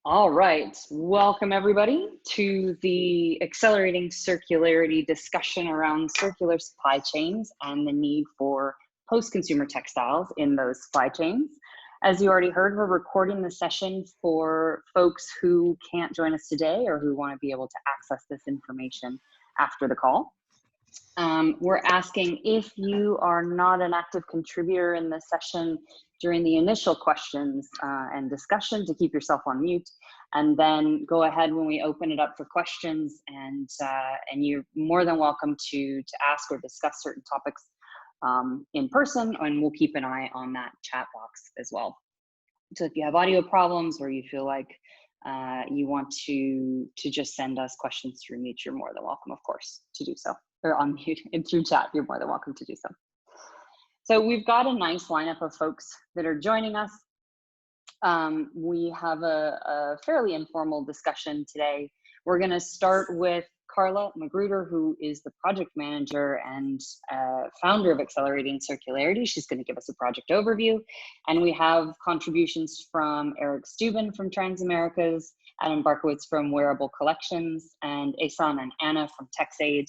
All right, welcome everybody to the Accelerating Circularity discussion around circular supply chains and the need for post-consumer textiles in those supply chains. As you already heard, we're recording the session for folks who can't join us today or who want to be able to access this information after the call. We're asking if you are not an active contributor in this session during the initial questions and discussion to keep yourself on mute, and then go ahead when we open it up for questions, and you're more than welcome to ask or discuss certain topics in person, and we'll keep an eye on that chat box as well. So if you have audio problems or you feel like you want to just send us questions through mute, you're more than welcome, of course, to do so. Or on mute and through chat, you're more than welcome to do so. So we've got a nice lineup of folks that are joining us. We have a fairly informal discussion today. We're going to start with Carla Magruder, who is the project manager and founder of Accelerating Circularity. She's going to give us a project overview. And we have contributions from Eric Steuben from Transamerica's, Adam Barkowitz from Wearable Collections, and Ehsan and Anna from TexAid.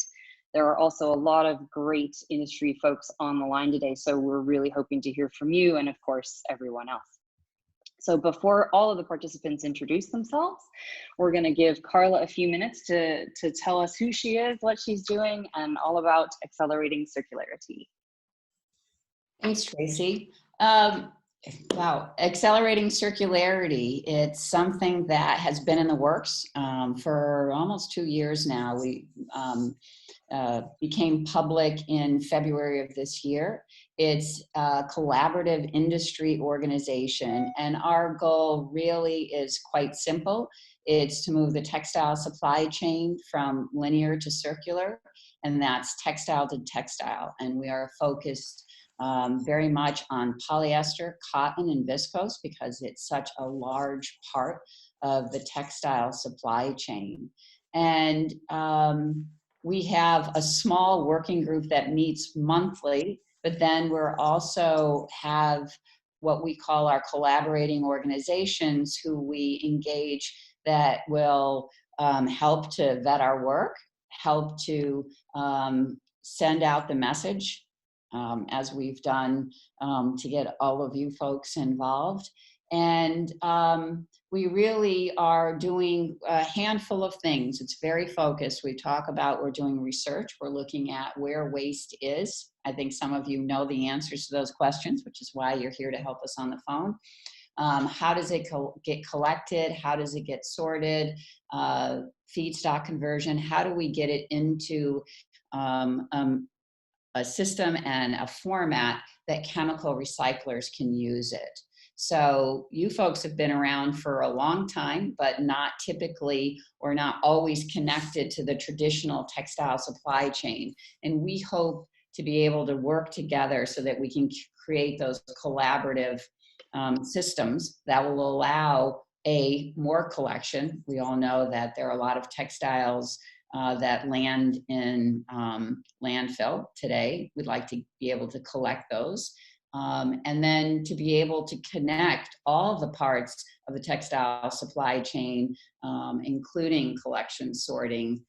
There are also a lot of great industry folks on the line today, so we're really hoping to hear from you and, of course, everyone else. So before all of the participants introduce themselves, we're going to give Carla a few minutes to tell us who she is, what she's doing, and all about Accelerating Circularity. Thanks, Tracy. Wow, Accelerating Circularity, it's something that has been in the works for almost 2 years now. We became public in February of this year. It's a collaborative industry organization, and our goal really is quite simple. It's to move the textile supply chain from linear to circular, and that's textile to textile. And we are focused very much on polyester, cotton, and viscose because it's such a large part of the textile supply chain. And we have a small working group that meets monthly, but then we're also have what we call our collaborating organizations who we engage that will help to vet our work, help to send out the message as we've done to get all of you folks involved. And we really are doing a handful of things. It's very focused. We talk about we're doing research. We're looking at where waste is. I think some of you know the answers to those questions, which is why you're here to help us on the phone. How does it get collected? How does it get sorted? Feedstock conversion. How do we get it into a system and a format that chemical recyclers can use it? So you folks have been around for a long time, but not typically or not always connected to the traditional textile supply chain. And we hope to be able to work together so that we can create those collaborative systems that will allow more collection. We all know that there are a lot of textiles that land in landfill today. We'd like to be able to collect those. And then to be able to connect all the parts of the textile supply chain, including collection, sorting,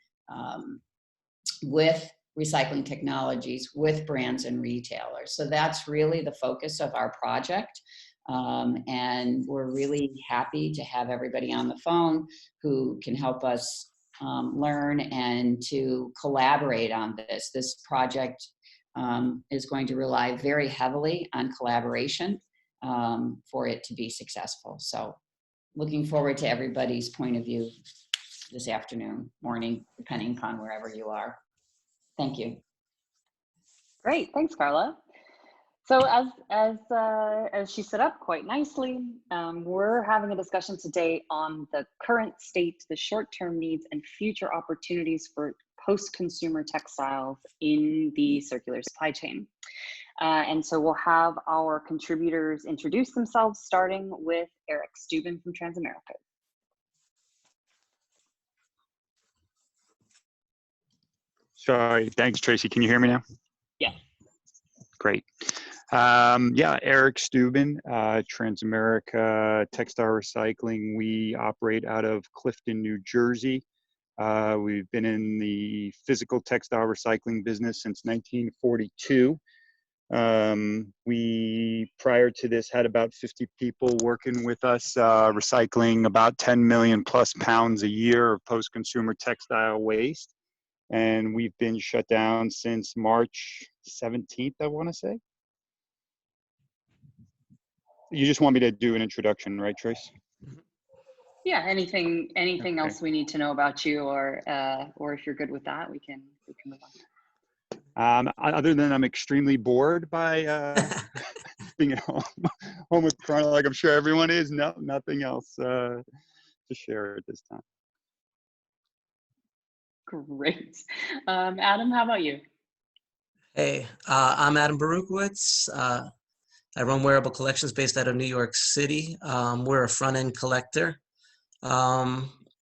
with recycling technologies, with brands and retailers. So that's really the focus of our project. And we're really happy to have everybody on the phone who can help us learn and to collaborate on this. This project is going to rely very heavily on collaboration for it to be successful. So looking forward to everybody's point of view this afternoon, morning, depending upon wherever you are. Thank you. Great, thanks, Carla. So as she set up quite nicely, we're having a discussion today on the current state, the short-term needs, and future opportunities for post-consumer textiles in the circular supply chain. And so we'll have our contributors introduce themselves, starting with Eric Steuben from Transamerica. Sorry, thanks, Tracy. Can you hear me now? Yeah. Great. Yeah, Eric Steuben, Transamerica Textile Recycling. We operate out of Clifton, New Jersey. We've been in the physical textile recycling business since 1942. We, prior to this, had about 50 people working with us, recycling about 10 million plus pounds a year of post-consumer textile waste. And we've been shut down since March 17th, I want to say. You just want me to do an introduction, right, Trace? Yeah, anything Okay. else we need to know about you, or if you're good with that, we can move on. Other than I'm extremely bored by being at home with Corona, like I'm sure everyone is. No, nothing else to share at this time. Great. Adam, how about you? Hey, I'm Adam Barukowitz. I run Wearable Collections based out of New York City. We're a front-end collector.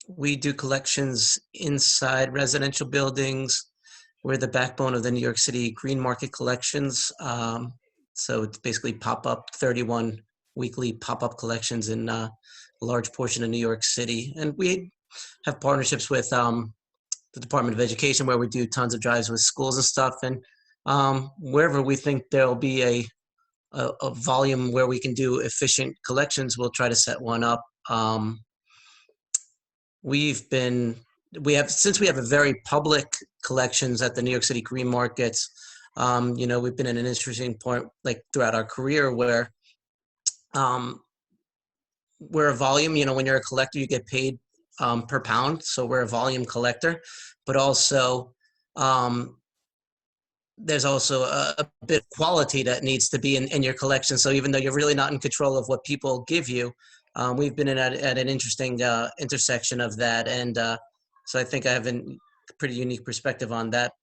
We do collections inside residential buildings. We're the backbone of the New York City Green Market Collections. So it's basically pop-up, 31 weekly pop-up collections in a large portion of New York City. And we have partnerships with the Department of Education, where we do tons of drives with schools and stuff. And wherever we think there'll be a volume where we can do efficient collections, we'll try to set one up. Since we have a very public collections at the New York City Green Markets, we've been in an interesting point, like throughout our career, where we're a volume. When you're a collector, you get paid per pound, so we're a volume collector. But also, there's also a bit of quality that needs to be in your collection. So even though you're really not in control of what people give you, we've been at an interesting intersection of that. And so I think I have a pretty unique perspective on that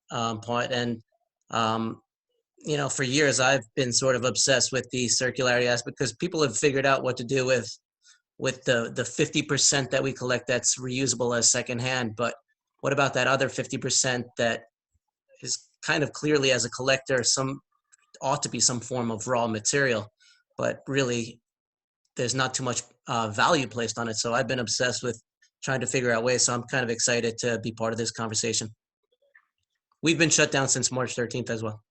part. And, for years, I've been sort of obsessed with the circularity aspect, because people have figured out what to do with the 50% that we collect that's reusable as secondhand. But what about that other 50% that is kind of clearly, as a collector, ought to be some form of raw material, but really there's not too much value placed on it. So I've been obsessed with trying to figure out ways. So I'm kind of excited to be part of this conversation. We've been shut down since March 13th as well.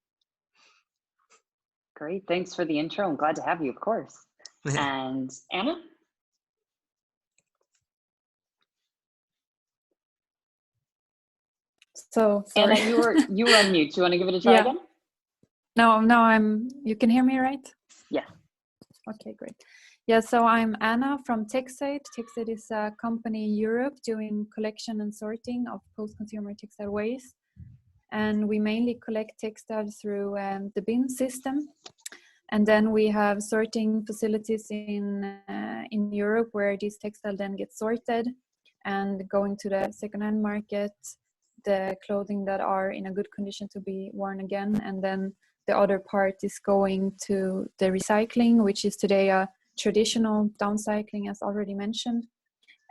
Great, thanks for the intro. I'm glad to have you, of course. And Anna? So sorry. Anna, you were on mute. Do you want to give it a try again? No, you can hear me, right? Yeah. Okay, great. Yeah, so I'm Anna from Textile. Textile is a company in Europe doing collection and sorting of post-consumer textile waste. And we mainly collect textiles through the bin system. And then we have sorting facilities in Europe, where these textiles then get sorted and going to the second-hand market, the clothing that are in a good condition to be worn again. And then the other part is going to the recycling, which is today a traditional downcycling, as already mentioned.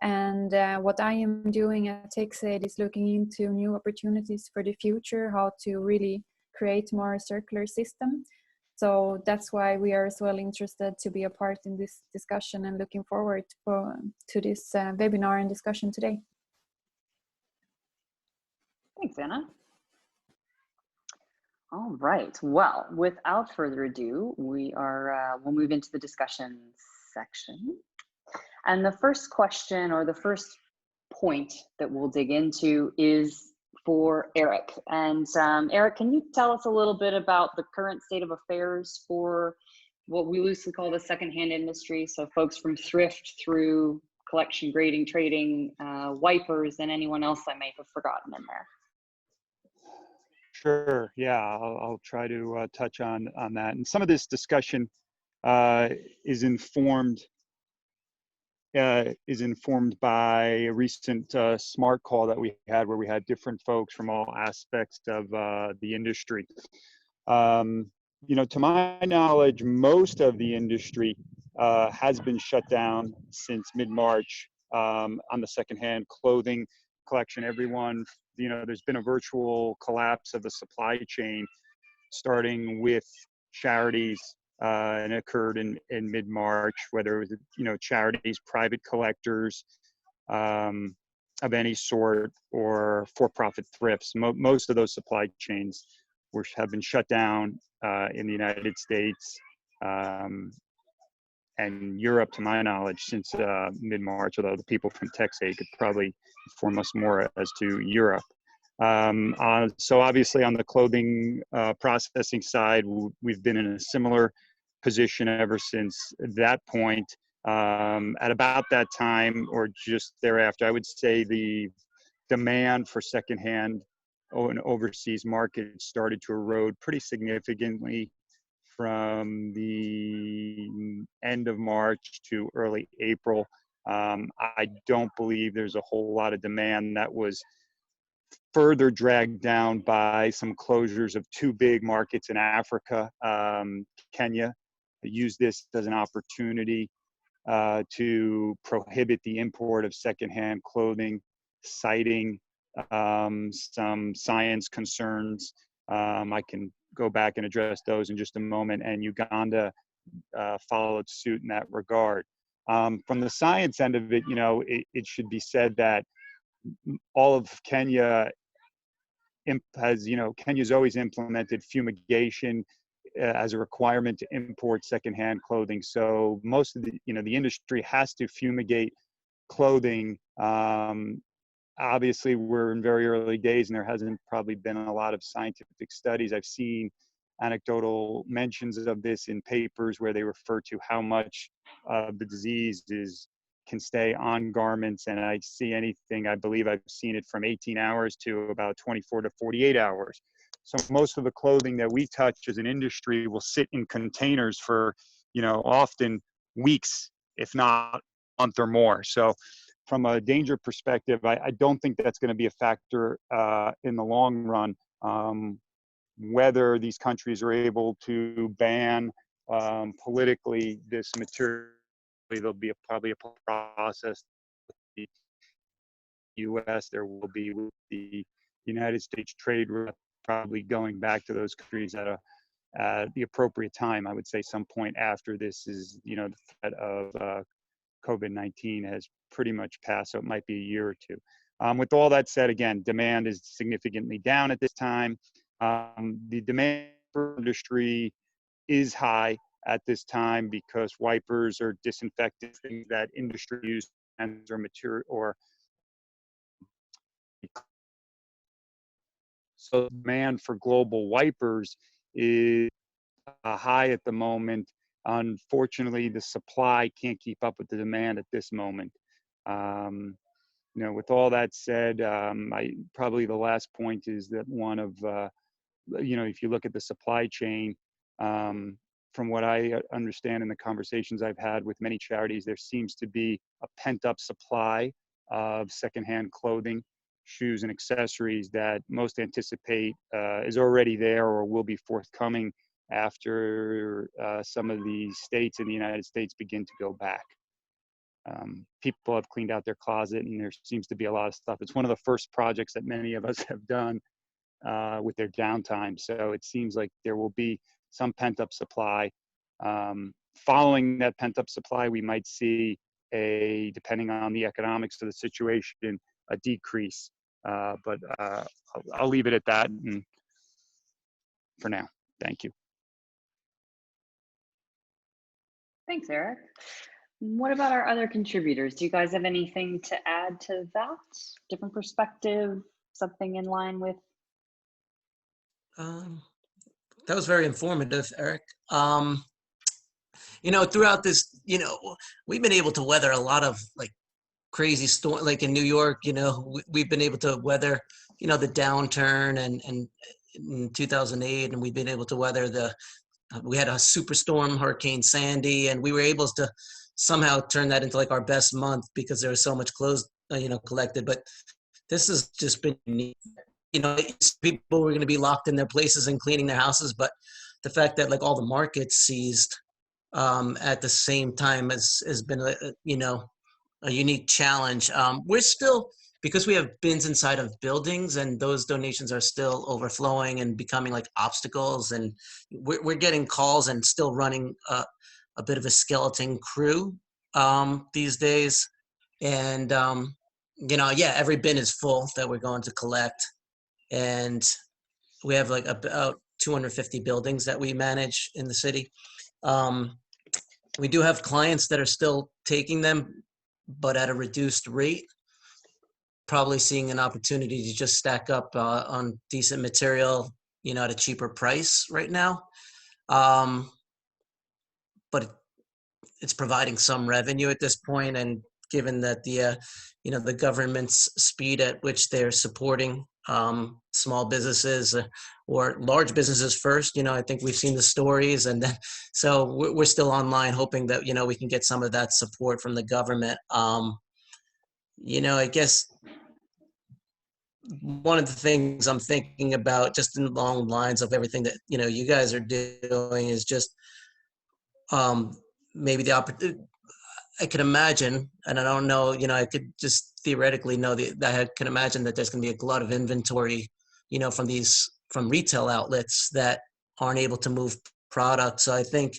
And what I am doing at Textile is looking into new opportunities for the future, how to really create more circular system. So that's why we are as well interested to be a part in this discussion, and looking forward to this webinar and discussion today. Thanks, Anna. All right. Well, without further ado, we'll move into the discussion section. And the first question, or the first point that we'll dig into, is for Eric. And Eric, can you tell us a little bit about the current state of affairs for what we loosely call the secondhand industry? So folks from thrift through collection, grading, trading, wipers, and anyone else I may have forgotten in there. Sure. Yeah, I'll try to touch on that. And some of this discussion is informed by a recent SMART call that we had, where we had different folks from all aspects of the industry. To my knowledge, most of the industry has been shut down since mid-March on the secondhand clothing collection. Everyone, there's been a virtual collapse of the supply chain, starting with charities, and it occurred in mid-March, whether it was, charities, private collectors, of any sort, or for-profit thrifts. Most of those supply chains have been shut down in the United States and Europe, to my knowledge, since mid-March, although the people from Textile could probably inform us more as to Europe. So obviously on the clothing processing side, we've been in a similar position ever since that point. At about that time, or just thereafter, I would say the demand for secondhand and overseas markets started to erode pretty significantly from the end of March to early April. I don't believe there's a whole lot of demand that was further dragged down by some closures of two big markets in Africa. Kenya used this as an opportunity to prohibit the import of secondhand clothing, citing some science concerns. I can go back and address those in just a moment. And Uganda followed suit in that regard. From the science end of it, it should be said that all of Kenya Kenya's always implemented fumigation as a requirement to import secondhand clothing. So most of the, the industry has to fumigate clothing. Obviously, we're in very early days, and there hasn't probably been a lot of scientific studies. I've seen anecdotal mentions of this in papers where they refer to how much of the disease can stay on garments, and I believe I've seen it from 18 hours to about 24 to 48 hours. So most of the clothing that we touch as an industry will sit in containers for, often weeks, if not a month or more. So from a danger perspective, I don't think that's going to be a factor in the long run. Whether these countries are able to ban politically this material, there'll be probably a process with the U.S. There will be with the United States trade rep probably going back to those countries at the appropriate time. I would say some point after this is, the threat of COVID-19 has pretty much passed, so it might be a year or two. With all that said, again, demand is significantly down at this time. The demand for industry is high at this time because wipers or disinfectants that industry use or material or so demand for global wipers is high at the moment. Unfortunately, the supply can't keep up with the demand at this moment. With all that said, probably the last point is that one of, if you look at the supply chain, from what I understand in the conversations I've had with many charities, there seems to be a pent-up supply of secondhand clothing, shoes, and accessories that most anticipate is already there or will be forthcoming after some of the states in the United States begin to go back. People have cleaned out their closet, and there seems to be a lot of stuff. It's one of the first projects that many of us have done with their downtime. So it seems like there will be some pent-up supply. Following that pent-up supply, we might see depending on the economics of the situation, a decrease. But I'll leave it at that for now. Thank you. Thanks, Eric. What about our other contributors? Do you guys have anything to add to that? Different perspective, something in line with? That was very informative, Eric. Throughout this, we've been able to weather a lot of crazy storm, like in New York, we've been able to weather, the downturn and in 2008, and we've been able to weather we had a superstorm, Hurricane Sandy, and we were able to somehow turn that into our best month because there was so much clothes, collected. But this has just been neat. People were going to be locked in their places and cleaning their houses, but the fact that all the markets seized at the same time has been a unique challenge. We're still because we have bins inside of buildings and those donations are still overflowing and becoming like obstacles, and we're getting calls and still running a bit of a skeleton crew these days. And, yeah, every bin is full that we're going to collect. And we have like about 250 buildings that we manage in the city. We do have clients that are still taking them, but at a reduced rate, probably seeing an opportunity to just stack up on decent material, at a cheaper price right now. But it's providing some revenue at this point, and given that the government's speed at which they're supporting small businesses or large businesses first, I think we've seen the stories, and then so we're still online hoping that we can get some of that support from the government. I guess one of the things I'm thinking about, just in long lines of everything that you guys are doing, is just maybe the opportunity. I could imagine, and I don't know, I could just theoretically know that I can imagine that there's going to be a glut of inventory, from retail outlets that aren't able to move product. So I think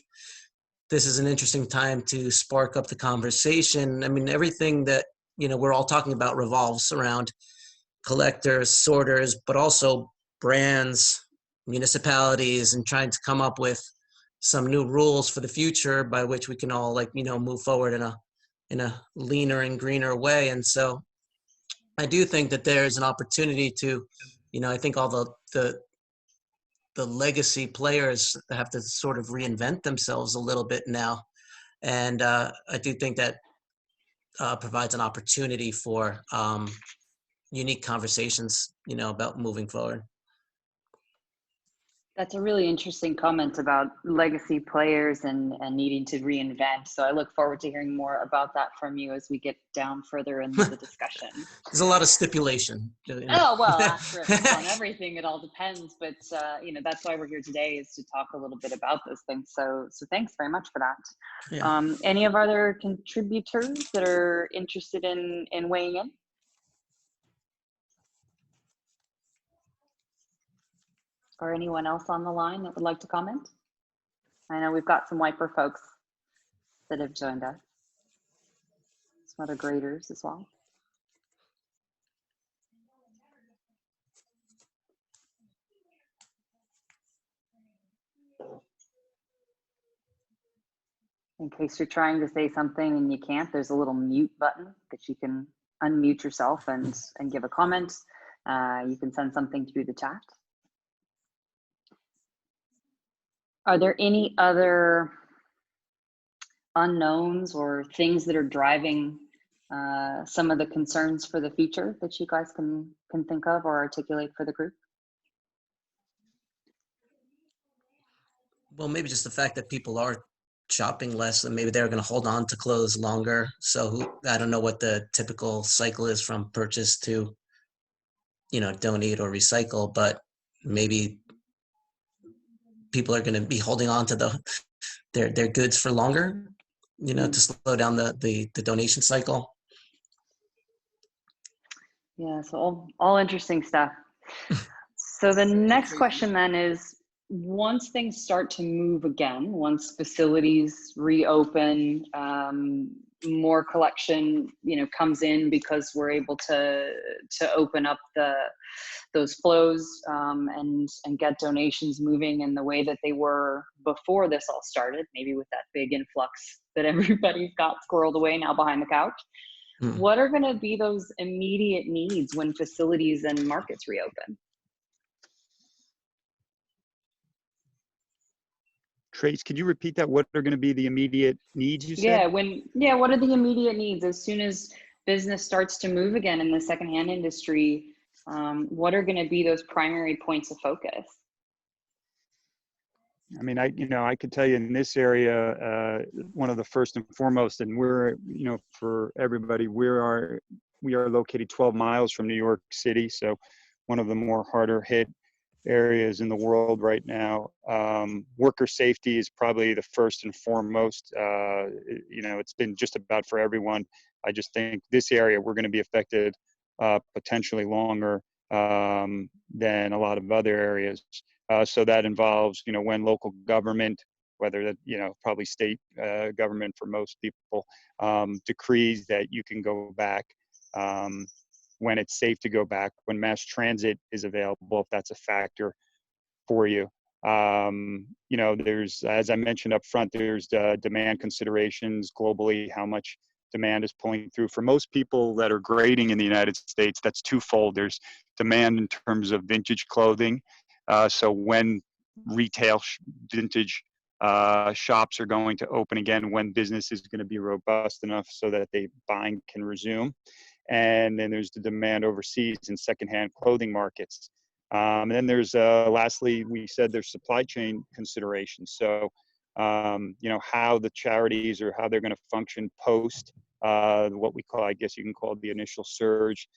this is an interesting time to spark up the conversation. I mean, everything that, we're all talking about revolves around collectors, sorters, but also brands, municipalities, and trying to come up with some new rules for the future by which we can all move forward in a leaner and greener way. And so I do think that there's an opportunity to, I think all the legacy players have to sort of reinvent themselves a little bit now. And I do think that provides an opportunity for unique conversations, about moving forward. That's a really interesting comment about legacy players and needing to reinvent. So I look forward to hearing more about that from you as we get down further in the discussion. There's a lot of stipulation. Oh, well, on everything, it all depends. But, that's why we're here today, is to talk a little bit about those things. So thanks very much for that. Yeah. Any of our other contributors that are interested in weighing in? Or anyone else on the line that would like to comment? I know we've got some wiper folks that have joined us. Some other graders as well. In case you're trying to say something and you can't, there's a little mute button that you can unmute yourself and give a comment. You can send something through the chat. Are there any other unknowns or things that are driving some of the concerns for the future that you guys can think of or articulate for the group? Well, maybe just the fact that people are shopping less, and maybe they're going to hold on to clothes longer. So I don't know what the typical cycle is from purchase to, donate or recycle, but maybe people are going to be holding on to their goods for longer, to slow down the donation cycle. Yeah, so all interesting stuff. So the next question then is, once things start to move again, once facilities reopen, more collection, comes in because we're able to open up those flows and get donations moving in the way that they were before this all started, maybe with that big influx that everybody's got squirreled away now behind the couch. What are going to be those immediate needs when facilities and markets reopen? Trace, could you repeat that? What are going to be the immediate needs, you said? What are the immediate needs as soon as business starts to move again in the secondhand industry? What are going to be those primary points of focus? I mean, I could tell you in this area, one of the first and foremost, and we're, for everybody, we are located 12 miles from New York City. So one of the more harder hit areas in the world right now. Worker safety is probably the first and foremost. It's been just about for everyone. I just think this area, we're going to be affected potentially longer than a lot of other areas. So that involves, when local government, whether that, probably state government for most people, decrees that you can go back, when it's safe to go back, when mass transit is available, if that's a factor for you. There's, as I mentioned up front, there's demand considerations globally, how much demand is pulling through. For most people that are grading in the United States, that's twofold. There's demand in terms of vintage clothing. So when retail vintage shops are going to open again, when business is going to be robust enough so that buying can resume. And then there's the demand overseas in secondhand clothing markets. And then there's, lastly, we said there's supply chain considerations. So, how the charities or how they're going to function post what we call, I guess you can call it the initial surge.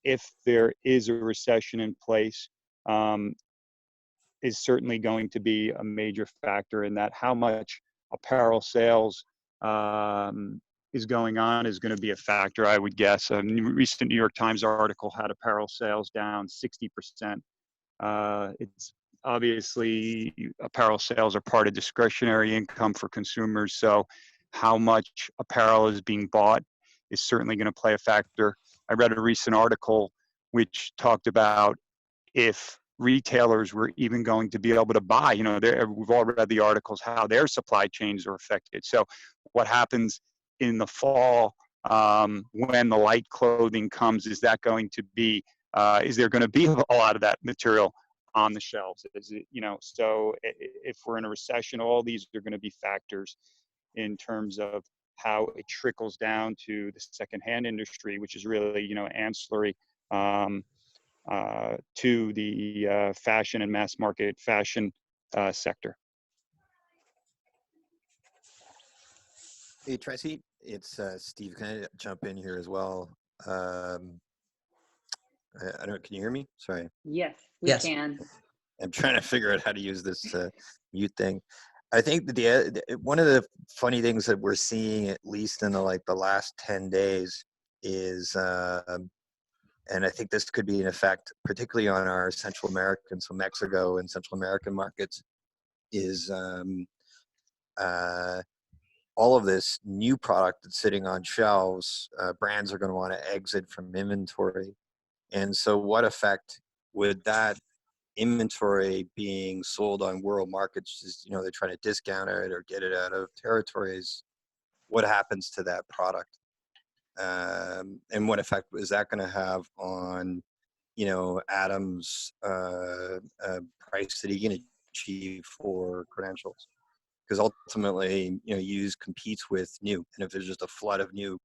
If there is a recession in place, is certainly going to be a major factor in that. How much apparel sales is going on is going to be a factor, I would guess. A recent New York Times article had apparel sales down 60%. It's obviously apparel sales are part of discretionary income for consumers. So how much apparel is being bought is certainly going to play a factor. I read a recent article which talked about if retailers were even going to be able to buy, we've all read the articles how their supply chains are affected. So what happens in the fall when the light clothing comes, is that going to be, is there going to be a lot of that material on the shelves? Is it, so if we're in a recession, all these are going to be factors in terms of how it trickles down to the secondhand industry, which is really, ancillary to the fashion and mass market fashion sector. Hey, Traci, it's Steve. Can I jump in here as well? I don't. Can you hear me? Sorry. Yes, we can. I'm trying to figure out how to use this mute thing. I think one of the funny things that we're seeing, at least in the last 10 days, is, and I think this could be an effect, particularly on our Central American, so Mexico and Central American markets, is all of this new product that's sitting on shelves. Brands are going to want to exit from inventory. And so what effect would that inventory being sold on world markets, just, they're trying to discount it or get it out of territories, what happens to that product? And what effect is that going to have on, Adam's price that he can achieve for credentials? Because ultimately, used competes with new, and if there's just a flood of new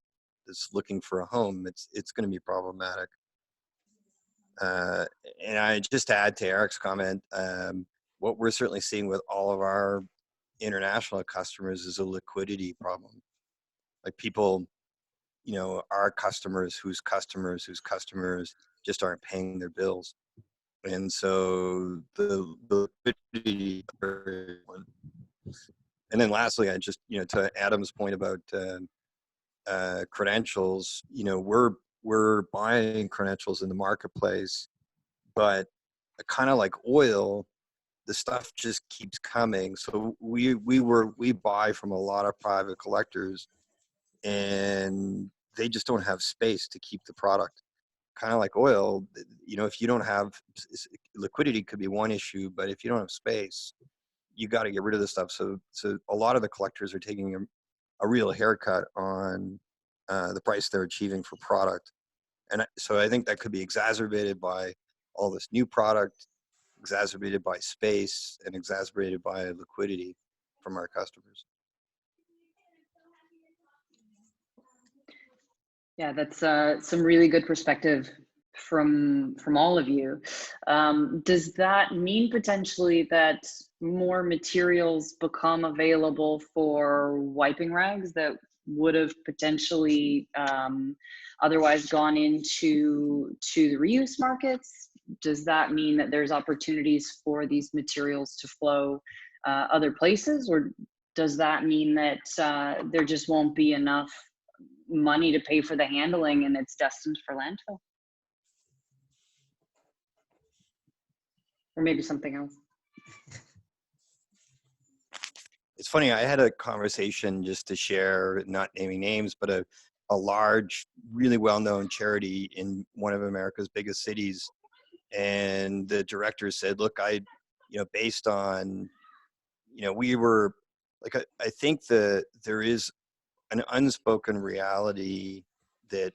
that's looking for a home, it's going to be problematic. And I just add to Eric's comment, what we're certainly seeing with all of our international customers is a liquidity problem. Like people, our customers whose customers just aren't paying their bills. And so the liquidity. And then lastly, I just, to Adam's point about credentials, we're buying credentials in the marketplace, but kind of like oil, the stuff just keeps coming. So we buy from a lot of private collectors, and they just don't have space to keep the product. Kind of like oil, if you don't have liquidity, could be one issue, but if you don't have space, you got to get rid of the stuff. So a lot of the collectors are taking a real haircut on the price they're achieving for product. And so I think that could be exacerbated by all this new product, exacerbated by space, and exacerbated by liquidity from our customers. Yeah, that's some really good perspective from all of you. Does that mean potentially that more materials become available for wiping rags that would have potentially otherwise gone into the reuse markets? Does that mean that there's opportunities for these materials to flow other places, or does that mean that there just won't be enough money to pay for the handling and it's destined for landfill. Or maybe something else. It's funny, I had a conversation, just to share, not naming names, but a large, really well-known charity in one of America's biggest cities. And the director said, look, based on, we were like, I think there is an unspoken reality that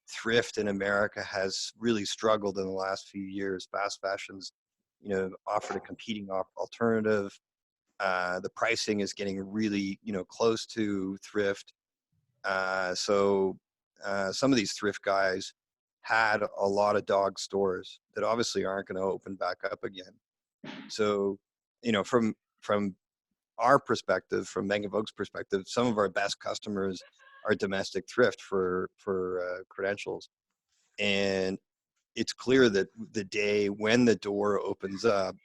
thrift in America has really struggled in the last few years. Fast fashion's, offered a competing alternative. The pricing is getting really, close to thrift. So some of these thrift guys had a lot of dog stores that obviously aren't going to open back up again. So, from our perspective, from Bang & Olufsen's perspective, some of our best customers are domestic thrift for credentials. And it's clear that the day when the door opens up,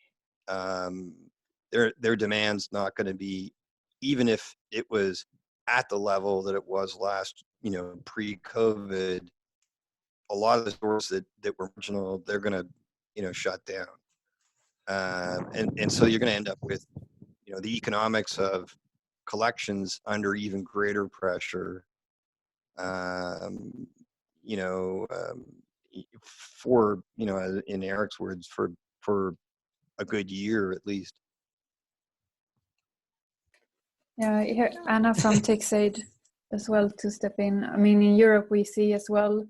their demand's not going to be, even if it was at the level that it was last, pre-COVID. A lot of the stores that were original, they're going to, shut down. And so you're going to end up with, the economics of collections under even greater pressure, for, in Eric's words, for a good year at least. Yeah, here, Anna from TechSaid as well to step in. I mean, in Europe we see as well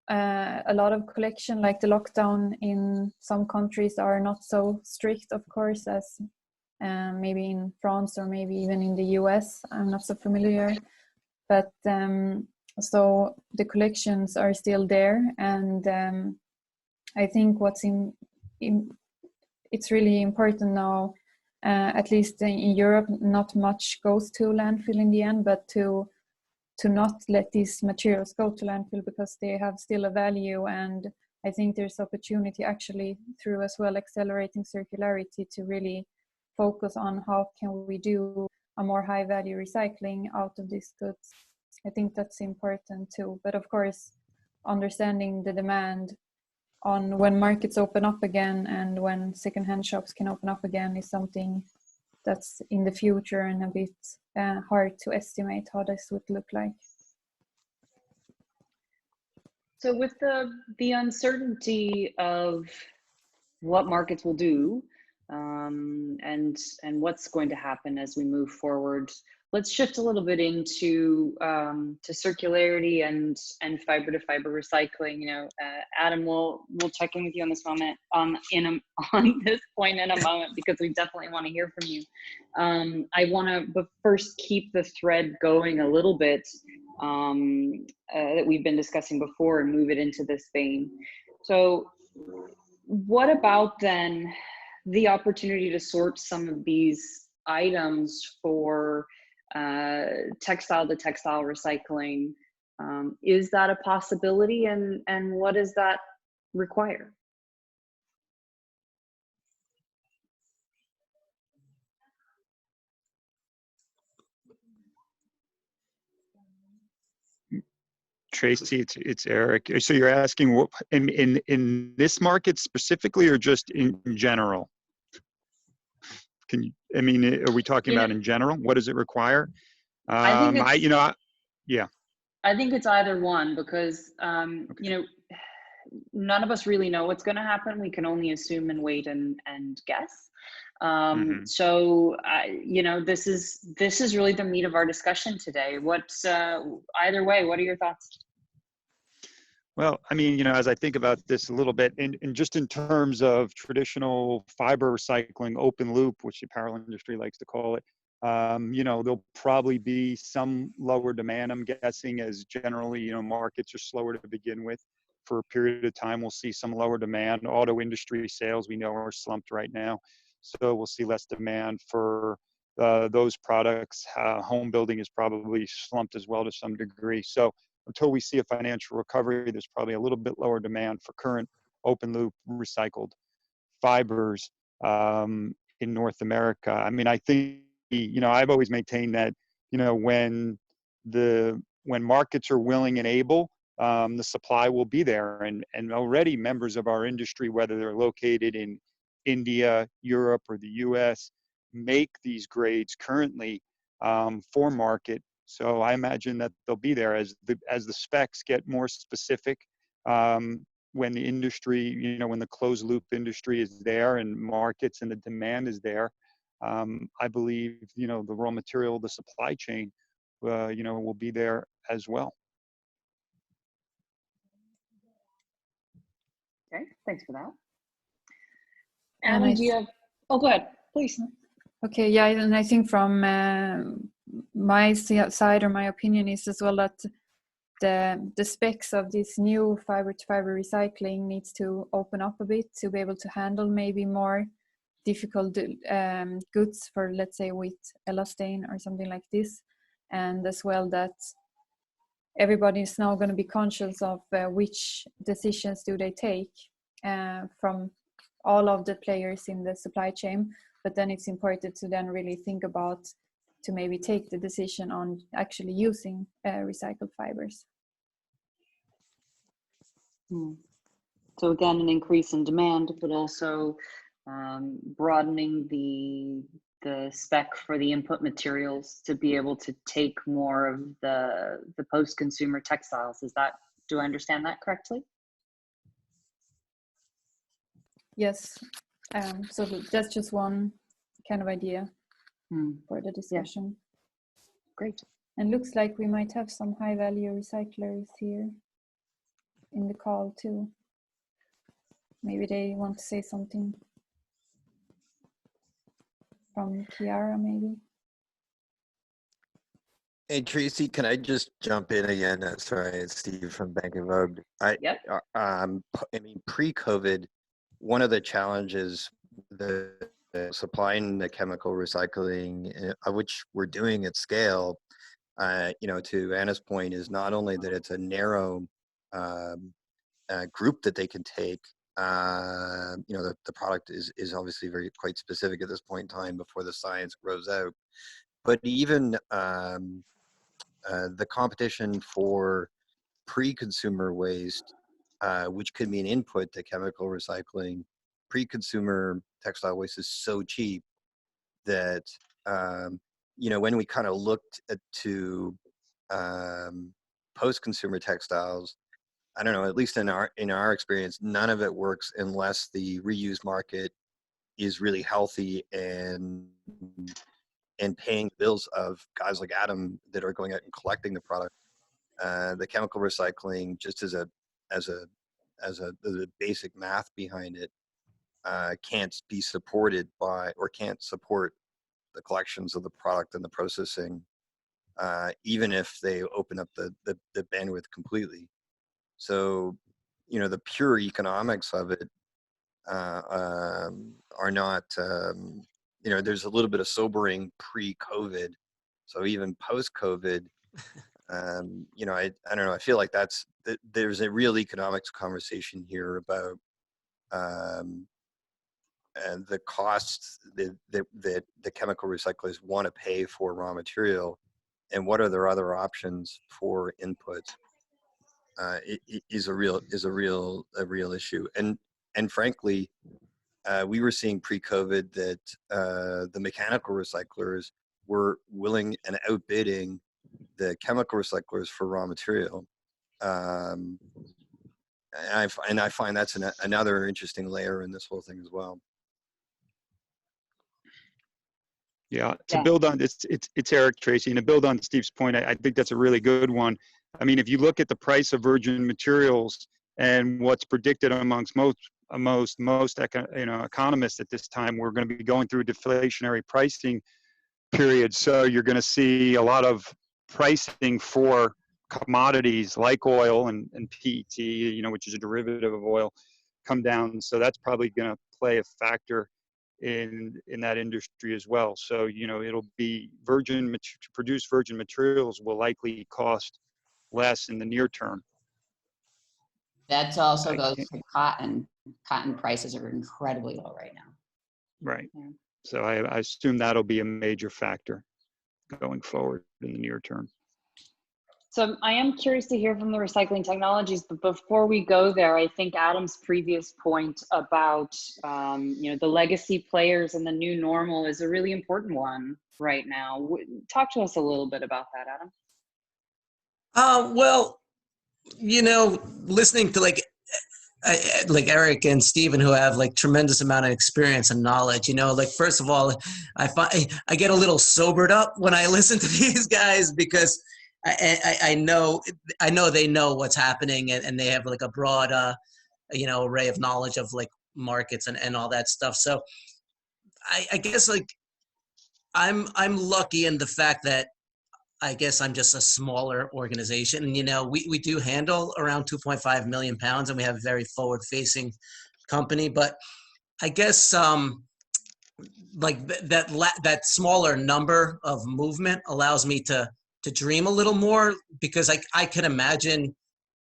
a lot of collection, like the lockdown in some countries are not so strict, of course, as maybe in France or maybe even in the US. I'm not so familiar, but so the collections are still there, and I think it's really important now, at least in Europe, not much goes to landfill in the end, but to not let these materials go to landfill because they have still a value. And I think there's opportunity actually through as well accelerating circularity to really focus on how can we do a more high value recycling out of these goods. I think that's important too. But of course, understanding the demand on when markets open up again and when secondhand shops can open up again is something that's in the future and a bit hard to estimate how this would look like. So with the uncertainty of what markets will do and what's going to happen as we move forward, let's shift a little bit into to circularity and fiber to fiber recycling. Adam, we'll check in with you on this moment on this point in a moment because we definitely want to hear from you. I want to but first keep the thread going a little bit that we've been discussing before and move it into this vein. So, what about then the opportunity to sort some of these items for textile to textile recycling? Is that a possibility, and what does that require? Traci, it's Eric. So you're asking what in this market specifically, or just in general? Can you? I mean, are we talking about in general? What does it require? I think yeah. I think it's either one because Okay. None of us really know what's going to happen. We can only assume and wait and guess. So this is really the meat of our discussion today. What's either way? What are your thoughts? Well, I mean, as I think about this a little bit, and just in terms of traditional fiber recycling, open loop, which the apparel industry likes to call it, there'll probably be some lower demand, I'm guessing, as generally, markets are slower to begin with. For a period of time, we'll see some lower demand. Auto industry sales, we know, are slumped right now. So we'll see less demand for those products. Home building is probably slumped as well to some degree. So until we see a financial recovery, there's probably a little bit lower demand for current open loop recycled fibers in North America. I mean, I think, I've always maintained that, when the when markets are willing and able, the supply will be there. And already members of our industry, whether they're located in India, Europe, or the US, make these grades currently for market. So I imagine that they'll be there as the specs get more specific. When the industry, you know, when the closed loop industry is there and markets and the demand is there, I believe, you know, the raw material, the supply chain, you know, will be there as well. Okay, thanks for that. And Anna, do you have, oh, go ahead, please. Okay, yeah, and I think from my side or my opinion is as well that the specs of this new fiber-to-fiber recycling needs to open up a bit to be able to handle maybe more difficult goods for, let's say, with elastane or something like this, and as well that everybody is now going to be conscious of which decisions do they take from all of the players in the supply chain. But then it's important to then really think about to maybe take the decision on actually using recycled fibers. So again, an increase in demand, but also broadening the spec for the input materials to be able to take more of the post-consumer textiles. Is that, do I understand that correctly? Yes, so that's just one kind of idea for the discussion. Yeah. Great. And looks like we might have some high value recyclers here in the call too. Maybe they want to say something. From Chiara, maybe. Hey Traci, can I just jump in again? Sorry, it's Steve from Bank of Vogue. Yep. I mean, pre-COVID, one of the challenges, the supplying the chemical recycling, which we're doing at scale, you know, to Anna's point, is not only that it's a narrow group that they can take. You know, the product is obviously quite specific at this point in time before the science grows out. But even the competition for pre-consumer waste, which could be an input to chemical recycling, pre-consumer textile waste is so cheap that, you know, when we kind of looked to post-consumer textiles, I don't know, at least in our experience, none of it works unless the reuse market is really healthy and paying bills of guys like Adam that are going out and collecting the product. The chemical recycling, just as a the basic math behind it, can't be supported by, or can't support the collections of the product and the processing, even if they open up the bandwidth completely. So, you know, the pure economics of it are not, you know, there's a little bit of sobering pre-COVID. So even post-COVID, you know, I don't know, I feel like there's a real economics conversation here about and the costs that the chemical recyclers want to pay for raw material, and what are their other options for input. It is a real issue, and frankly, we were seeing pre-COVID that the mechanical recyclers were willing and outbidding the chemical recyclers for raw material, and I find that's another interesting layer in this whole thing as well. Yeah, to build on this, it's Eric, Traci, and to build on Steve's point, I think that's a really good one. I mean, if you look at the price of virgin materials and what's predicted amongst most economists at this time, we're going to be going through a deflationary pricing period. So you're going to see a lot of pricing for commodities like oil and PET, you know, which is a derivative of oil, come down. So that's probably going to play a factor in that industry as well. So, you know, it'll be to produce virgin materials will likely cost less in the near term. That also goes to cotton. Cotton prices are incredibly low right now. Right. So I assume that'll be a major factor going forward in the near term. So I am curious to hear from the recycling technologies, but before we go there, I think Adam's previous point about the legacy players and the new normal is a really important one right now. Talk to us a little bit about that, Adam. Well, listening to like Eric and Steven, who have like tremendous amount of experience and knowledge, like first of all, I get a little sobered up when I listen to these guys because I know they know what's happening and they have like a broad array of knowledge of like markets and all that stuff. So I guess like I'm lucky in the fact that I guess I'm just a smaller organization. And, we do handle around 2.5 million pounds and we have a very forward facing company. But I guess like that smaller number of movement allows me to dream a little more because I could imagine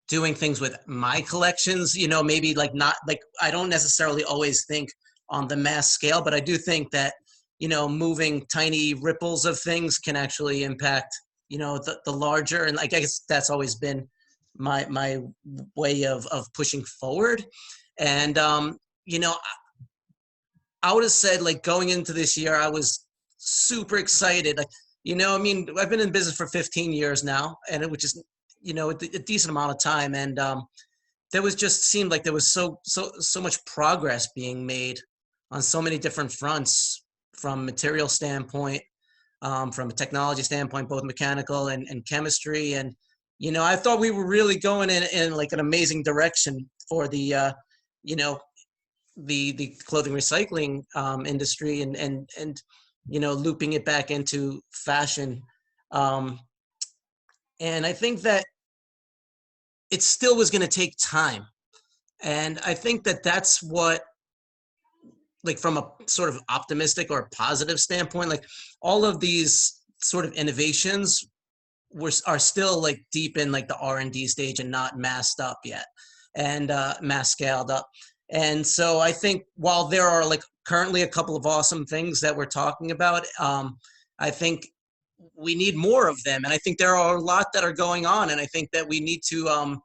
doing things with my collections, maybe like not like I don't necessarily always think on the mass scale, but I do think that, moving tiny ripples of things can actually impact the larger, and like I guess that's always been my way of pushing forward. And I would have said like going into this year I was super excited. Like I've been in business for 15 years now, and which is a decent amount of time, and there was just seemed like there was so much progress being made on so many different fronts, from material standpoint, from a technology standpoint, both mechanical and chemistry. And, I thought we were really going in like an amazing direction for the, the clothing recycling industry and looping it back into fashion. And I think that it still was going to take time. And I think that that's what, like from a sort of optimistic or positive standpoint, like all of these sort of innovations are still like deep in like the R&D stage and not massed up yet and mass scaled up. And so I think while there are like currently a couple of awesome things that we're talking about, I think we need more of them. And I think there are a lot that are going on. And I think that we need to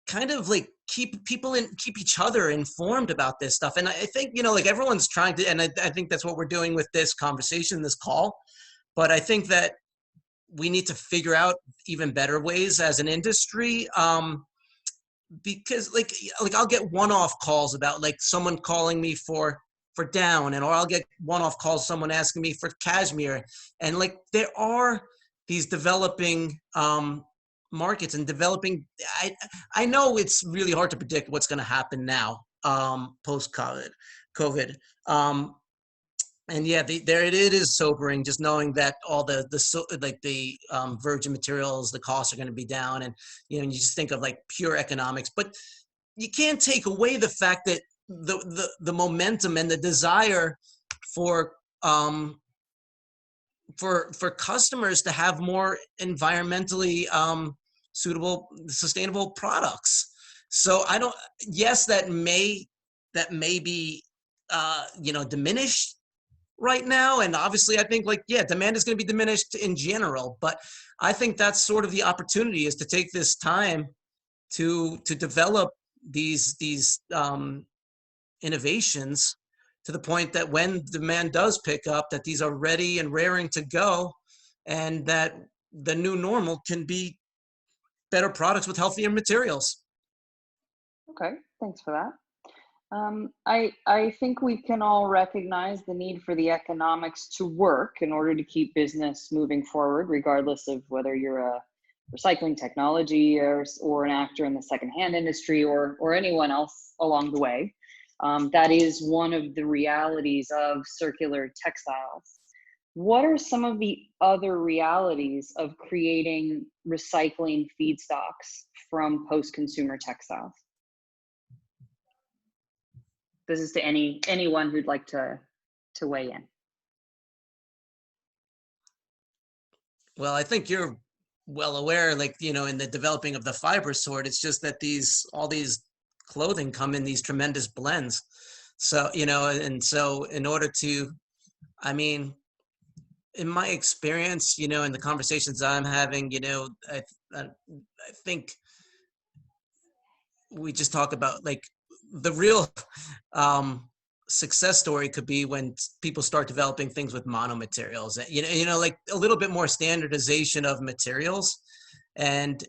kind of like keep each other informed about this stuff. And I think, like everyone's trying to, and I think that's what we're doing with this conversation, this call. But I think that we need to figure out even better ways as an industry, because like I'll get one-off calls about like someone calling me for down, or I'll get one-off calls, someone asking me for cashmere. And like there are these developing markets and developing, I know it's really hard to predict what's going to happen now post COVID. And yeah, there it is sobering just knowing that all the virgin materials, the costs are going to be down, and you just think of like pure economics, but you can't take away the fact that the momentum and the desire for customers to have more environmentally suitable, sustainable products. So yes, that may be diminished right now. And obviously I think like, yeah, demand is going to be diminished in general, but I think that's sort of the opportunity, is to take this time to develop these innovations to the point that when demand does pick up, that these are ready and raring to go, and that the new normal can be better products with healthier materials. Okay, thanks for that. I think we can all recognize the need for the economics to work in order to keep business moving forward, regardless of whether you're a recycling technology or an actor in the secondhand industry or anyone else along the way. That is one of the realities of circular textiles. What are some of the other realities of creating recycling feedstocks from post-consumer textiles? This is to anyone who'd like to weigh in. Well, I think you're well aware, like, in the developing of the fiber sort, it's just that all these clothing come in these tremendous blends. So, and so in order to, in my experience, in the conversations I'm having, I think we just talk about like the real success story could be when people start developing things with monomaterials. Like a little bit more standardization of materials, and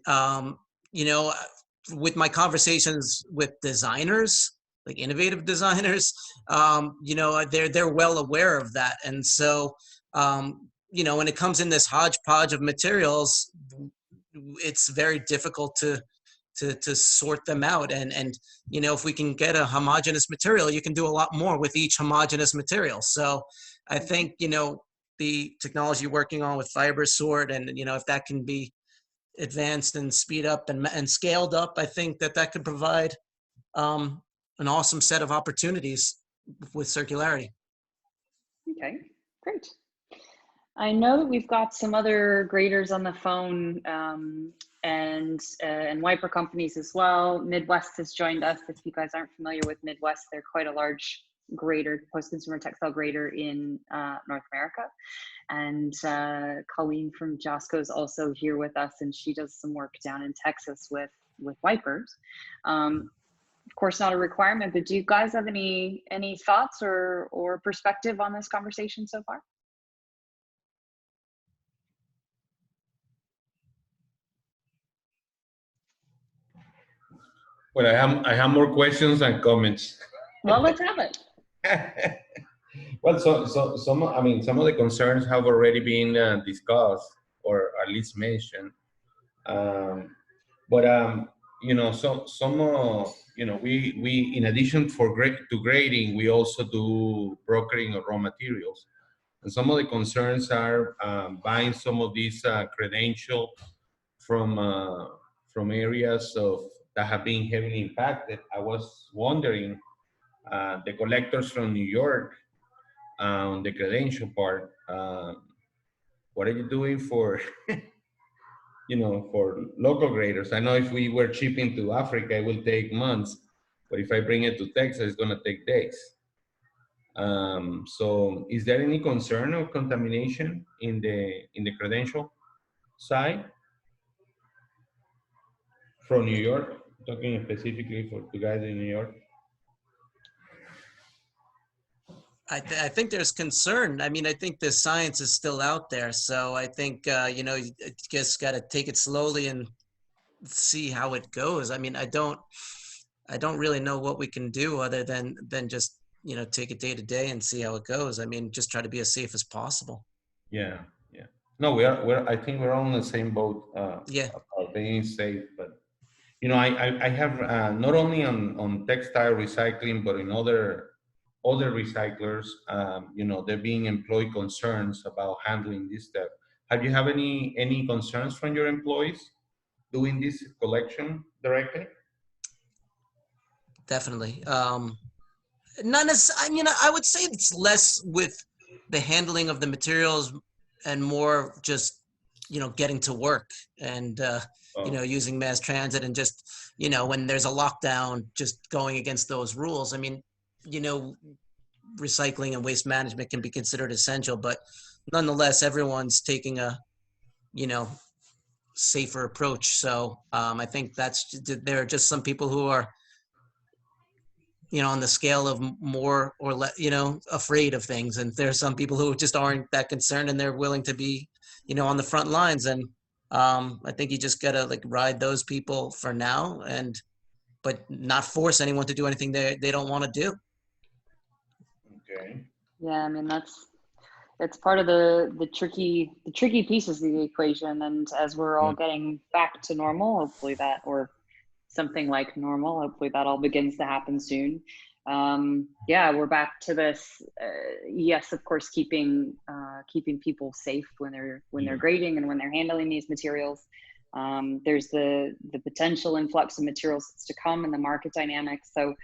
with my conversations with designers, like innovative designers, they're well aware of that, and so when it comes in this hodgepodge of materials, it's very difficult to sort them out. And if we can get a homogeneous material, you can do a lot more with each homogeneous material. So I think the technology you're working on with fiber sort, and if that can be advanced and speed up and scaled up, I think that could provide an awesome set of opportunities with circularity. Okay, great. I know that we've got some other graders on the phone and wiper companies as well. Midwest has joined us. If you guys aren't familiar with Midwest, they're quite a large grader, post-consumer textile grader in North America. And Colleen from Josco is also here with us, and she does some work down in Texas with wipers. Of course, not a requirement, but do you guys have any thoughts or perspective on this conversation so far? Well, I have more questions and comments. Well, let's have it. Well, some of the concerns have already been discussed or at least mentioned. We in addition to grading, we also do brokering of raw materials, and some of the concerns are buying some of these credentials from areas that have been heavily impacted. I was wondering, the collectors from New York, on the credential part, what are you doing for, for local graders? I know if we were shipping to Africa, it will take months, but if I bring it to Texas, it's gonna take days. So is there any concern of contamination in the credential side? From New York, talking specifically for the guys in New York. I think there's concern. I mean, I think the science is still out there. So I think, you just got to take it slowly and see how it goes. I mean, I don't really know what we can do other than just, take it day to day and see how it goes. I mean, just try to be as safe as possible. Yeah. No, I think we're all in the same boat. Yeah. About being safe, but I have not only on textile recycling, but in other recyclers, they're being employee concerns about handling this stuff. Have you have any concerns from your employees doing this collection directly? Definitely. Not necessarily, I would say it's less with the handling of the materials and more just, getting to work and, using mass transit and just, when there's a lockdown, just going against those rules. I mean, recycling and waste management can be considered essential, but nonetheless, everyone's taking a, safer approach. So I think there are just some people who are, on the scale of more or less, afraid of things. And there's some people who just aren't that concerned and they're willing to be, on the front lines. And I think you just gotta ride those people for now but not force anyone to do anything they don't want to do. Okay. Yeah, I mean, it's part of the tricky pieces of the equation. And as we're all getting back to normal, hopefully that, or something like normal, hopefully that all begins to happen soon. We're back to this. Yes, of course, keeping people safe when they're grading and when they're handling these materials. There's the potential influx of materials to come in the market dynamics. So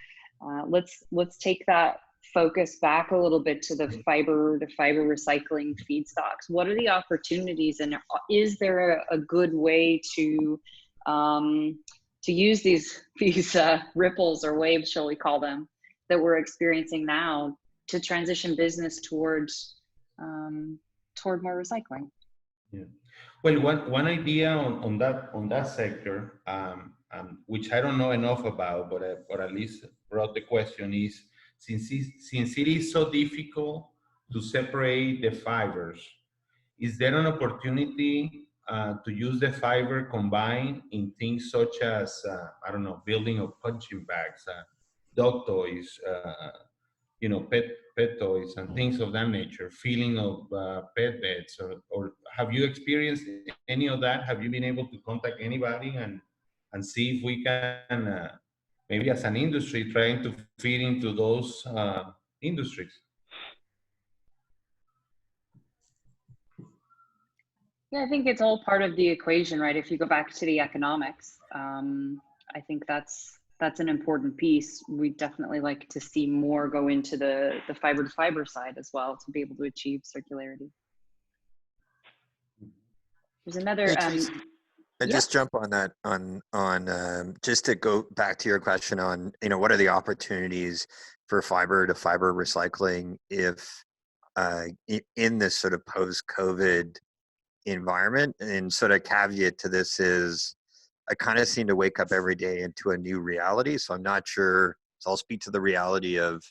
let's take that focus back a little bit to the fiber recycling feedstocks. What are the opportunities, and is there a good way to use these ripples or waves, shall we call them, that we're experiencing now to transition business toward more recycling? Yeah. Well, one idea on that sector, which I don't know enough about, but at least brought the question is, since it is so difficult to separate the fibers, is there an opportunity to use the fiber combined in things such as, I don't know, building of punching bags, dog toys, pet toys and things of that nature, filling of pet beds, or have you experienced any of that? Have you been able to contact anybody and see if we can, maybe as an industry, trying to fit into those industries? Yeah, I think it's all part of the equation, right? If you go back to the economics, I think that's an important piece. We'd definitely like to see more go into the fiber to fiber side as well to be able to achieve circularity. There's another. Hey, Tracy, I Yeah. just jump on that just to go back to your question on, what are the opportunities for fiber to fiber recycling if in this sort of post-COVID environment? And sort of caveat to this is I kind of seem to wake up every day into a new reality. So I'm not sure. So I'll speak to the reality of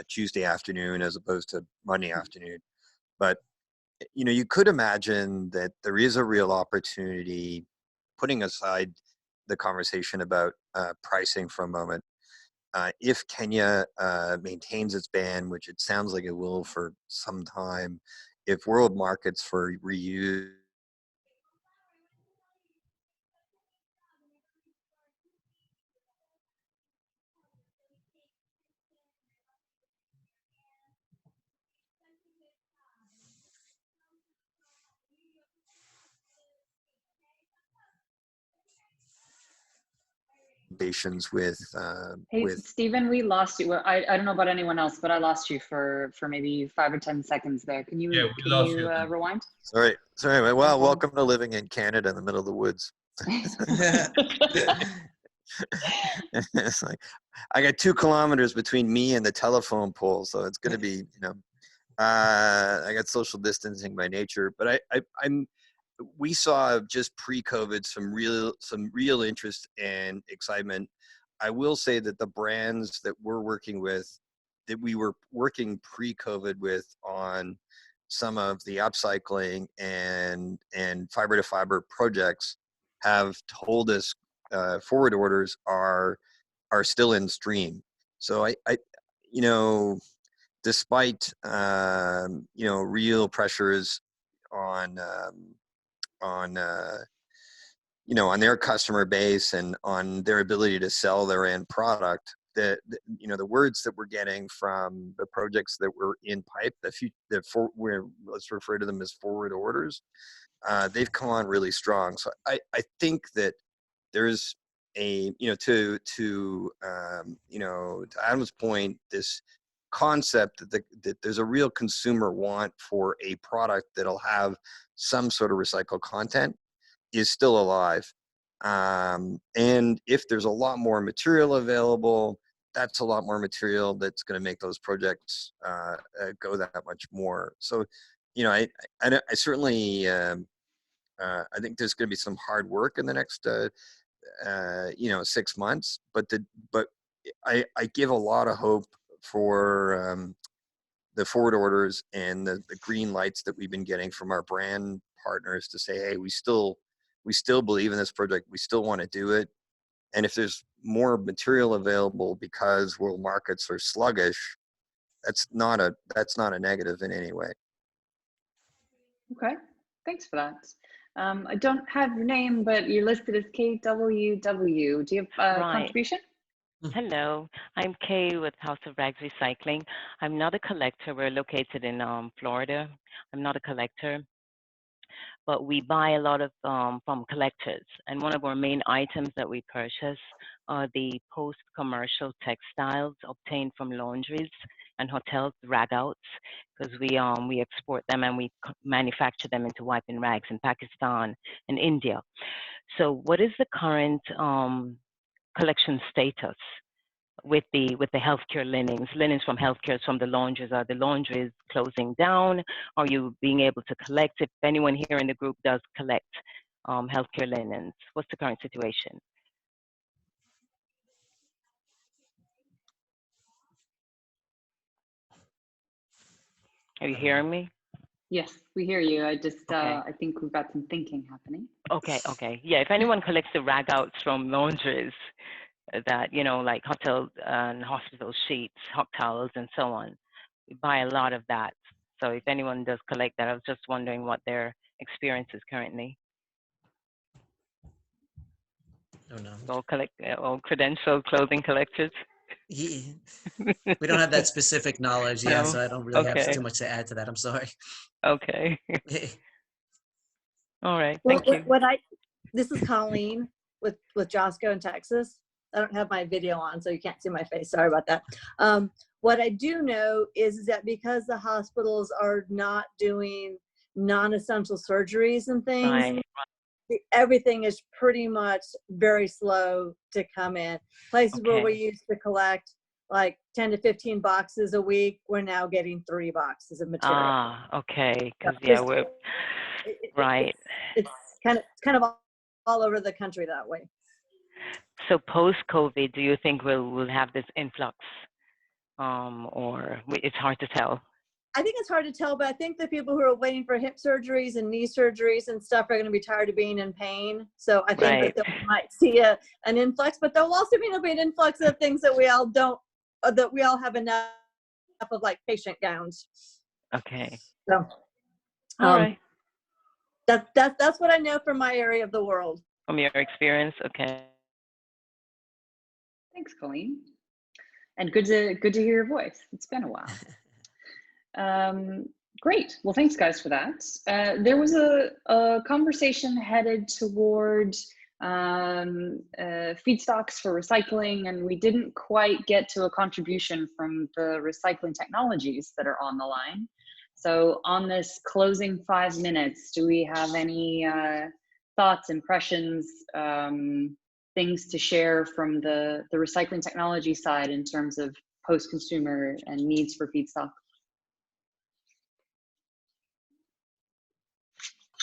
Tuesday afternoon as opposed to Monday afternoon. But you could imagine that there is a real opportunity, putting aside the conversation about pricing for a moment, if Kenya maintains its ban, which it sounds like it will for some time, if world markets for reuse with Hey, Stephen, we lost you. Well, I don't know about anyone else, but I lost you for maybe 5 or 10 seconds there. Can you rewind? Sorry. Well, welcome to living in Canada in the middle of the woods. It's like I got 2 kilometers between me and the telephone pole, so it's going to be, I got social distancing by nature. But we saw just pre-COVID some real interest and excitement. I will say that the brands that we're working with, that we were working pre-COVID with on some of the upcycling and fiber to fiber projects, have told us forward orders are still in stream. So I despite real pressures on on their customer base and on their ability to sell their end product, the words that we're getting from the projects that were in pipe, let's refer to them as forward orders, they've come on really strong. So I think that there's a to Adam's point, this concept that there's a real consumer want for a product that'll have some sort of recycled content is still alive. And if there's a lot more material available, that's a lot more material that's going to make those projects go that much more. So, I certainly, I think there's going to be some hard work in the next, 6 months, but I give a lot of hope for the forward orders and the green lights that we've been getting from our brand partners to say, hey, we still believe in this project. We still want to do it. And if there's more material available because world markets are sluggish, that's not a negative in any way. Okay, thanks for that. I don't have your name, but you're listed as KWW. Do you have a contribution? Hello, I'm Kay with House of Rags Recycling. I'm not a collector. We're located in Florida. I'm not a collector, but we buy a lot of from collectors. And one of our main items that we purchase are the post-commercial textiles obtained from laundries and hotels, rag outs, because we export them and we manufacture them into wiping rags in Pakistan and India. So what is the current collection status with the healthcare linens from healthcare, from the laundries? Are the laundries closing down? Are you being able to collect? If anyone here in the group does collect healthcare linens, what's the current situation? Are you hearing me? Yes, we hear you. I just, Okay. I think we've got some thinking happening. Okay, okay. Yeah, if anyone collects the rag outs from laundries that, you know, like hotel and hospital sheets, hot towels, and so on, we buy a lot of that. So if anyone does collect that, I was just wondering what their experience is currently. Oh no. All credentialed clothing collectors. Yeah. We don't have that specific knowledge, yeah, No? so I don't really have Okay. too much to add to that. I'm sorry. Okay. All right. Well, Thank you. this is Colleen with Josco in Texas. I don't have my video on, so you can't see my face. Sorry about that. What I do know is that because the hospitals are not doing non-essential surgeries and things, Right. everything is pretty much very slow to come in. Places where we Okay. used to collect like 10 to 15 boxes a week, we're now getting 3 boxes of material. Ah, okay. So Because yeah, we're right. it's kind of all over the country that way. So post-COVID, do you think we'll have this influx, or it's hard to tell? I think it's hard to tell, but I think the people who are waiting for hip surgeries and knee surgeries and stuff are going to be tired of being in pain. So I think Right. that they might see an influx, but there'll also be an influx of things that we all don't, that we all have enough of, like patient gowns. Okay. So All right. that's what I know from my area of the world. From your experience, okay. Thanks, Colleen. And good to hear your voice. It's been a while. Great. Well, thanks, guys, for that. There was a conversation headed toward feedstocks for recycling, and we didn't quite get to a contribution from the recycling technologies that are on the line. So on this closing 5 minutes, do we have any thoughts, impressions, things to share from the recycling technology side in terms of post-consumer and needs for feedstock?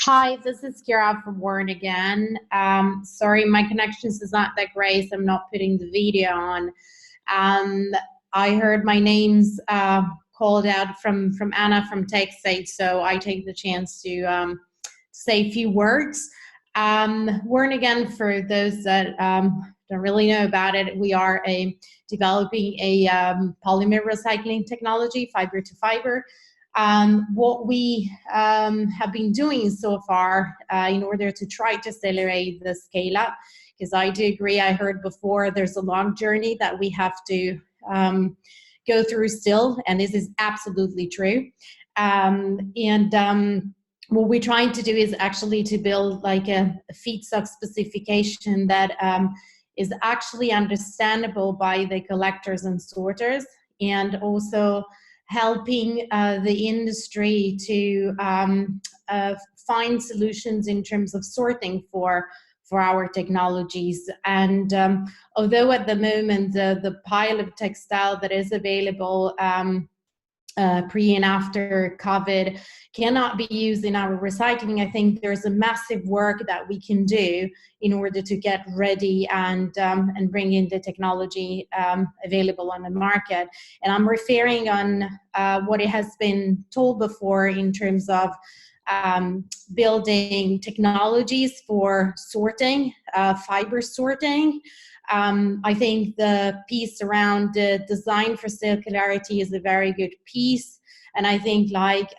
Hi, this is Kira from Warren again. Sorry, my connection is not that great, so I'm not putting the video on. I heard my name's called out from Anna from Textile, so I take the chance to say a few words. Warren again, for those that don't really know about it, we are developing a polymer recycling technology, fiber to fiber. What we have been doing so far in order to try to accelerate the scale up, because I do agree, I heard before, there's a long journey that we have to go through still, and this is absolutely true. What we're trying to do is actually to build like a feedstock specification that is actually understandable by the collectors and sorters, and also helping the industry to find solutions in terms of sorting for our technologies. And although at the moment the pile of textile that is available pre and after COVID cannot be used in our recycling, I think there's a massive work that we can do in order to get ready and bring in the technology available on the market. And I'm referring on what it has been told before in terms of building technologies for sorting, fiber sorting. I think the piece around the design for circularity is a very good piece. And I think like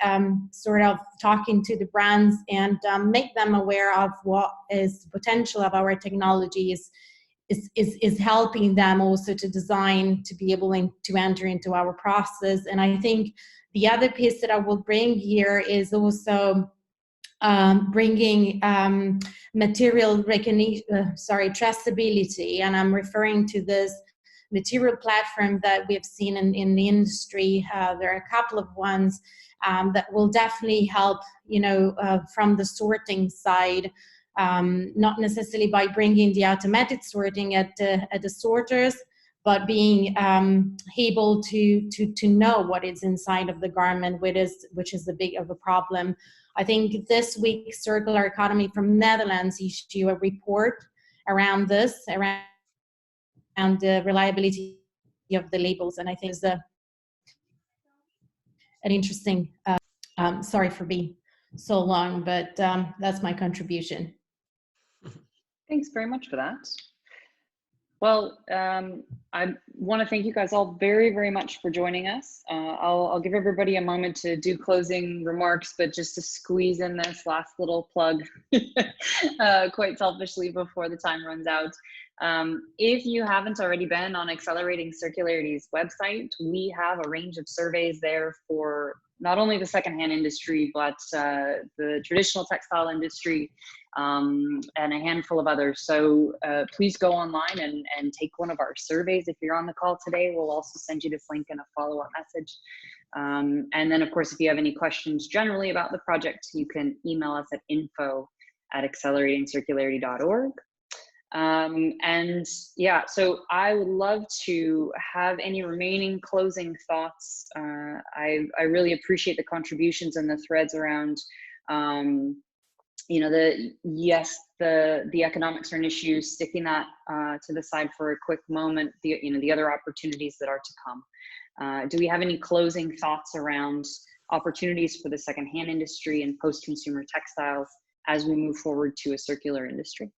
sort of talking to the brands and make them aware of what is the potential of our technology is helping them also to design, to be able to enter into our process. And I think the other piece that I will bring here is also bringing material traceability, and I'm referring to this material platform that we've seen in the industry. There are a couple of ones that will definitely help, from the sorting side, not necessarily by bringing the automated sorting at the sorters, but being able to know what is inside of the garment, which is the big of a problem. I think this week Circular Economy from Netherlands issued a report around this, around the reliability of the labels, and I think it's an interesting. Sorry for being so long, but that's my contribution. Thanks very much for that. Well, I want to thank you guys all very, very much for joining us. I'll give everybody a moment to do closing remarks, but just to squeeze in this last little plug quite selfishly before the time runs out. If you haven't already been on Accelerating Circularity's website, we have a range of surveys there for not only the secondhand industry, but the traditional textile industry, and a handful of others. So please go online and take one of our surveys. If you're on the call today, we'll also send you this link in a follow-up message. And then, of course, if you have any questions generally about the project, you can email us at info@acceleratingcircularity.org. And yeah, so I would love to have any remaining closing thoughts. I really appreciate the contributions and the threads around, you know, the economics are an issue, sticking that to the side for a quick moment, the other opportunities that are to come. Do we have any closing thoughts around opportunities for the secondhand industry and post-consumer textiles as we move forward to a circular industry?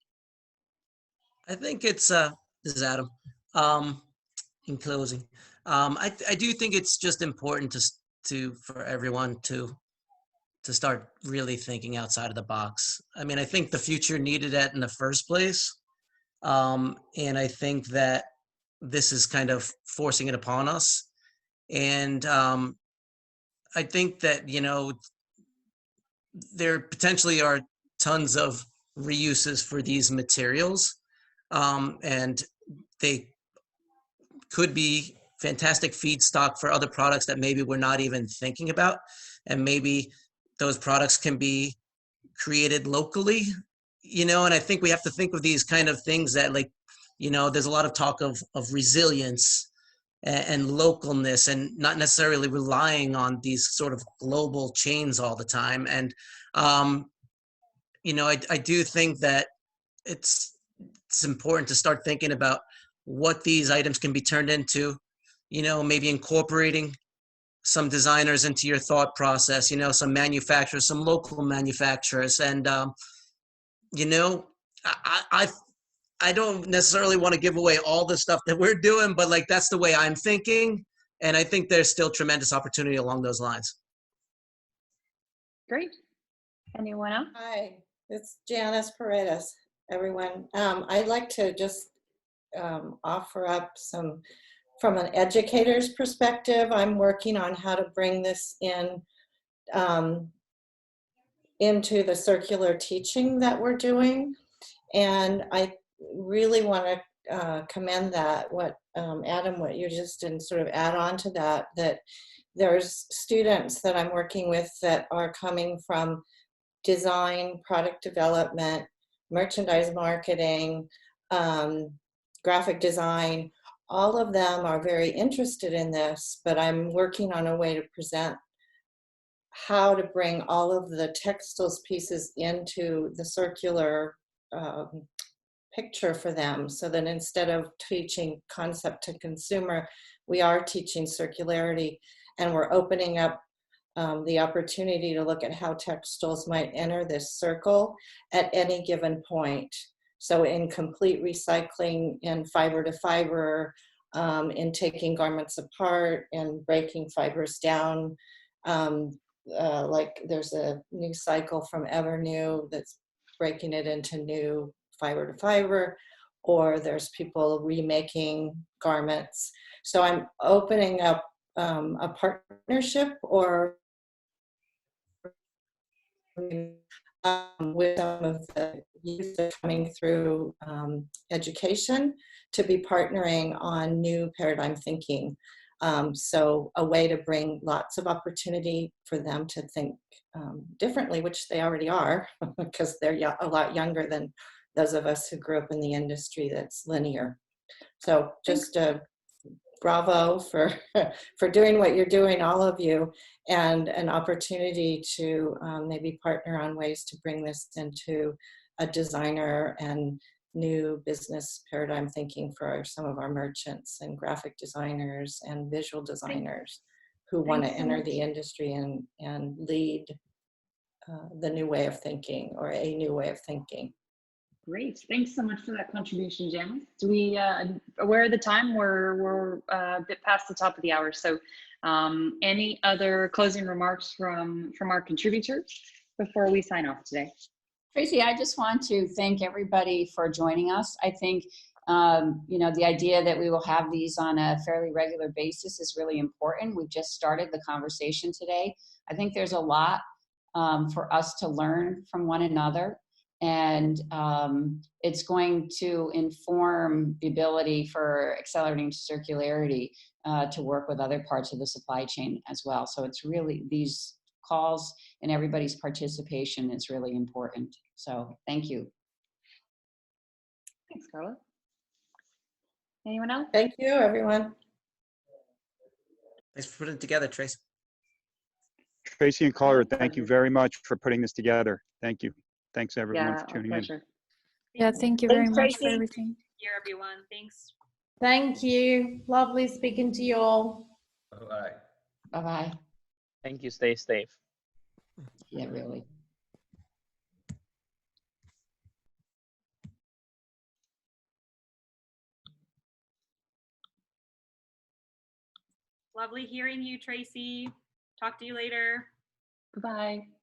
I think it's this is Adam. In closing, I do think it's just important for everyone to start really thinking outside of the box. I mean, I think the future needed that in the first place, and I think that this is kind of forcing it upon us. And I think that, you know, there potentially are tons of reuses for these materials. And they could be fantastic feedstock for other products that maybe we're not even thinking about. And maybe those products can be created locally, you know, and I think we have to think of these kind of things that, like, you know, there's a lot of talk of resilience and localness and not necessarily relying on these sort of global chains all the time. And, you know, I do think that it's important to start thinking about what these items can be turned into, you know, maybe incorporating some designers into your thought process, you know, some manufacturers, some local manufacturers. And, you know, I don't necessarily want to give away all the stuff that we're doing, but like, that's the way I'm thinking. And I think there's still tremendous opportunity along those lines. Great. Anyone else? Hi, it's Janice Paredes. Everyone, I'd like to just offer up some, from an educator's perspective. I'm working on how to bring this in into the circular teaching that we're doing, and I really want to commend that, what Adam, what you just didn't sort of add on to that, that there's students that I'm working with that are coming from design, product development, merchandise marketing, graphic design. All of them are very interested in this, but I'm working on a way to present how to bring all of the textiles pieces into the circular picture for them, so that instead of teaching concept to consumer, we are teaching circularity, and we're opening up the opportunity to look at how textiles might enter this circle at any given point. So in complete recycling, in fiber to fiber, in taking garments apart and breaking fibers down. Like there's a new cycle from Evernew that's breaking it into new fiber to fiber, or there's people remaking garments. So I'm opening up a partnership or with some of the youth that are coming through education to be partnering on new paradigm thinking. So a way to bring lots of opportunity for them to think differently, which they already are, because they're a lot younger than those of us who grew up in the industry that's linear. So just bravo for for doing what you're doing, all of you, and an opportunity to maybe partner on ways to bring this into a designer and new business paradigm thinking for some of our merchants and graphic designers and visual designers who want to enter the industry and lead the new way of thinking, or a new way of thinking. Great. Thanks so much for that contribution, Janice. Do we, aware of the time? We're a bit past the top of the hour. So any other closing remarks from our contributors before we sign off today? Tracy, I just want to thank everybody for joining us. I think, you know, the idea that we will have these on a fairly regular basis is really important. We've just started the conversation today. I think there's a lot for us to learn from one another. And it's going to inform the ability for accelerating circularity to work with other parts of the supply chain as well. So it's really, these calls and everybody's participation is really important. So thank you. Thanks, Carla. Anyone else? Thank you, everyone. Thanks for putting it together, Trace. Tracy and Carla, thank you very much for putting this together. Thank you. Thanks everyone for tuning in. Yeah, thank you very Thanks, much for Tracy. everything. Here, everyone. Thanks. Thank you. Lovely speaking to you all. Bye-bye. Bye-bye. Thank you. Stay safe. Yeah, really. Lovely hearing you, Tracy. Talk to you later. Bye-bye.